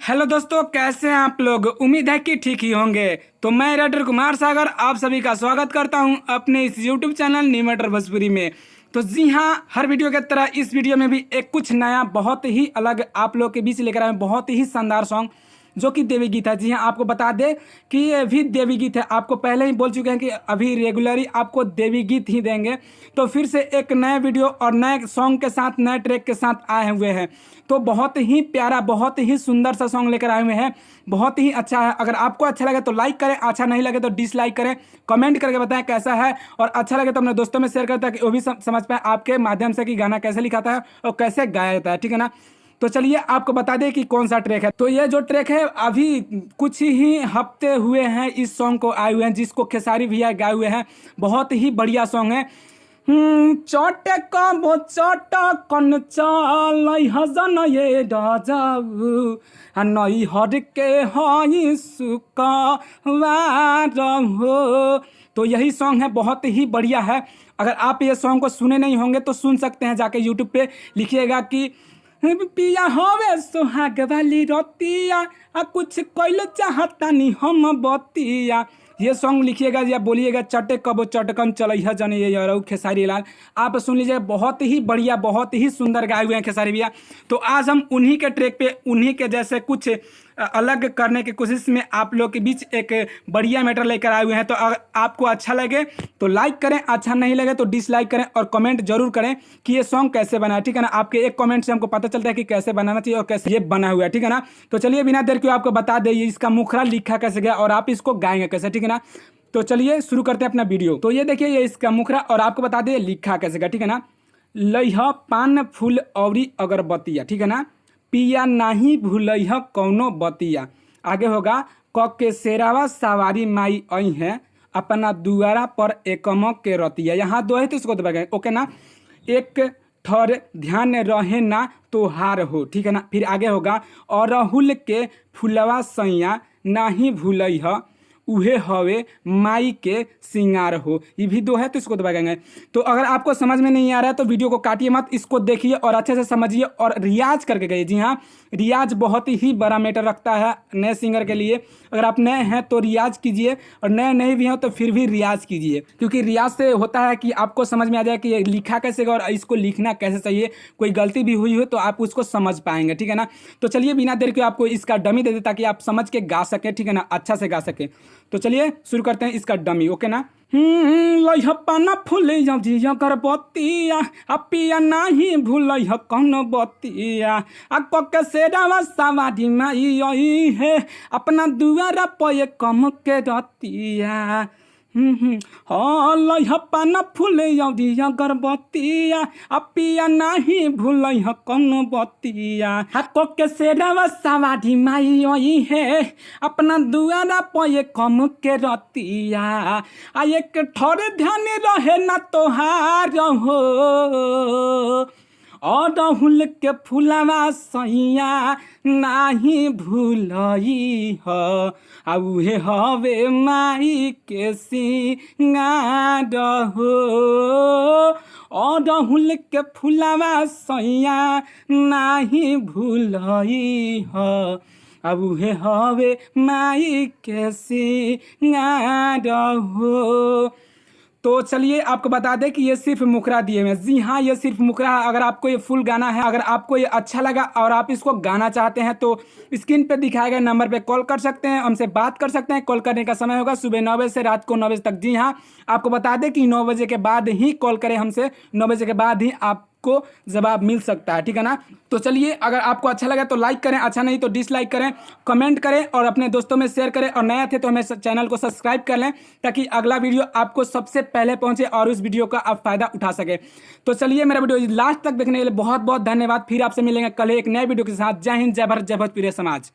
Hello दोस्तों, कैसे हैं आप लोग। उम्मीद है कि ठीक ही होंगे। तो मैं राइटर कुमार सागर आप सभी का स्वागत करता हूं अपने इस यूट्यूब चैनल न्यूमैटर भोजपुरी में। तो जी हां, हर वीडियो की तरह इस वीडियो में भी एक कुछ नया बहुत ही अलग आप लोग के बीच लेकर आए, बहुत ही शानदार सॉन्ग जो कि देवी गीत है। जी हाँ, आपको बता दें कि ये भी देवी गीत है। आपको पहले ही बोल चुके हैं कि अभी रेगुलरली आपको देवी गीत ही देंगे। तो फिर से एक नए वीडियो और नए सॉन्ग के साथ, नए ट्रैक के साथ आए हुए हैं। तो बहुत ही प्यारा, बहुत ही सुंदर सा सॉन्ग लेकर आए हुए हैं, बहुत ही अच्छा है। अगर आपको अच्छा लगे तो लाइक करें, अच्छा नहीं लगे तो डिसलाइक करें, कमेंट करके बताएं कैसा है। और अच्छा लगे तो अपने दोस्तों में शेयर करें ताकि वो भी समझ पाए आपके माध्यम से कि गाना कैसे लिखा था और कैसे गाया जाता है, ठीक है ना। तो चलिए आपको बता दें कि कौन सा ट्रैक है। तो ये जो ट्रैक है अभी कुछ ही हफ्ते हुए हैं इस सॉन्ग को आए हुए हैं, जिसको खेसारी भैया गाए हुए हैं। बहुत ही बढ़िया सॉन्ग है। चोटे कबो चोटा कन चाल हजन ये राजाऊ नई हर के हई सुका हो। तो यही सॉन्ग है, बहुत ही बढ़िया है। अगर आप ये सॉन्ग को सुने नहीं होंगे तो सुन सकते हैं, जाके यूट्यूब पे लिखिएगा कि पिया हवे सोहाग वाली रतिया कुछ कोइल चाहता नहीं हम बतिया। ये सॉन्ग लिखिएगा या बोलिएगा चटे कबो चटकन चलैया जने ये यारो खेसारी लाल। आप सुन लीजिए, बहुत ही बढ़िया, बहुत ही सुंदर गाए हुए हैं खेसारी भैया। तो आज हम उन्हीं के ट्रैक पे, उन्हीं के जैसे कुछ अलग करने की कोशिश में आप लोग के बीच एक बढ़िया मैटर लेकर आए हुए हैं। तो अगर आपको अच्छा लगे तो लाइक करें, अच्छा नहीं लगे तो डिसलाइक करें और कमेंट जरूर करें कि ये सॉन्ग कैसे बना है, ठीक है ना। आपके एक कमेंट से हमको पता चलता है कि कैसे बनाना चाहिए और कैसे ये बना हुआ है, ठीक है ना। तो चलिए बिना देर के आपको बता दें इसका मुखरा लिखा कैसे गया और आप इसको गाएंगे कैसे, ठीक है ना। तो चलिए शुरू करते हैं अपना वीडियो। तो ये देखिए, ये इसका मुखरा और आपको बता दें लिखा कैसे गया, ठीक है ना। लइहा पान फूल औरी अगरबत्तिया, ठीक है ना। पिया नहीं भूलइह कौनो बतिया। आगे होगा क के शेरावा सवारी माई आई है अपना दुआरा पर एकमक के रतिया। यहाँ दो है तो इसको दबा, ओके ना। एक ठर ध्यान रहे ना तो हार हो, ठीक है ना। फिर आगे होगा और राहुल के फुलवा सैया नाही भूलइह उहे हवे माई के सिंगार हो। ये भी दो है तो इसको दबाएंगे। तो अगर आपको समझ में नहीं आ रहा है तो वीडियो को काटिए मत, इसको देखिए और अच्छे से समझिए और रियाज करके गइए। जी हाँ, रियाज बहुत ही बड़ा मैटर रखता है नए सिंगर के लिए। अगर आप नए हैं तो रियाज कीजिए और नए नहीं भी हैं तो फिर भी रियाज कीजिए, क्योंकि रियाज से होता है कि आपको समझ में आ जाए कि ये लिखा कैसे और इसको लिखना कैसे चाहिए। कोई गलती भी हुई हो तो आप उसको समझ पाएंगे, ठीक है ना। तो चलिए बिना देर के आपको इसका डमी दे दे ताकि आप समझ के गा सकें, ठीक है ना, अच्छा से गा सकें। तो चलिए शुरू करते हैं इसका डमी, ओके ना। लइह पाना फूले जिया कर बतिया पिया नहीं भूलइह कौनो बतिया के सेरावा सवारी माई आई है अपना दुआरा पे कम के रतिया। लइह पाना फूले जिया कर बतिया पिया नहीं भूलइह कौनो बतिया के सेरावा सवारी माई आई है अपना दुआरा पे कम के रतिया। एक ठोर ध्यान रहे ना तोहार हो और राहुल के फुलवा सैया नाही भूलई ह उहे हवे माई के सिंगार हो। और राहुल के फुलवा सैया नाही भूलई ह अब उहे हवे माई के सिंगार हो। तो चलिए आपको बता दें कि ये सिर्फ मुखरा दिए हुए हैं। जी हाँ, ये सिर्फ मुखरा है। अगर आपको ये फुल गाना है, अगर आपको ये अच्छा लगा और आप इसको गाना चाहते हैं तो स्क्रीन पे दिखाए गए नंबर पे कॉल कर सकते हैं, हमसे बात कर सकते हैं। कॉल करने का समय होगा सुबह 9 बजे से रात को 9 बजे तक। जी हाँ, आपको बता दें कि 9 बजे के बाद ही कॉल करें हमसे, 9 बजे के बाद ही आपको जवाब मिल सकता है, ठीक है ना। तो चलिए, अगर आपको अच्छा लगा तो लाइक करें, अच्छा नहीं तो डिसलाइक करें, कमेंट करें और अपने दोस्तों में शेयर करें। और नया थे तो हमें चैनल को सब्सक्राइब कर लें ताकि अगला वीडियो आपको सबसे पहले पहुंचे और उस वीडियो का आप फायदा उठा सके। तो चलिए, मेरा वीडियो लास्ट तक देखने के लिए बहुत बहुत धन्यवाद। फिर आपसे मिलेंगे कल एक नए वीडियो के साथ। जय हिंद, जय भारत, जय भोजपुरी समाज।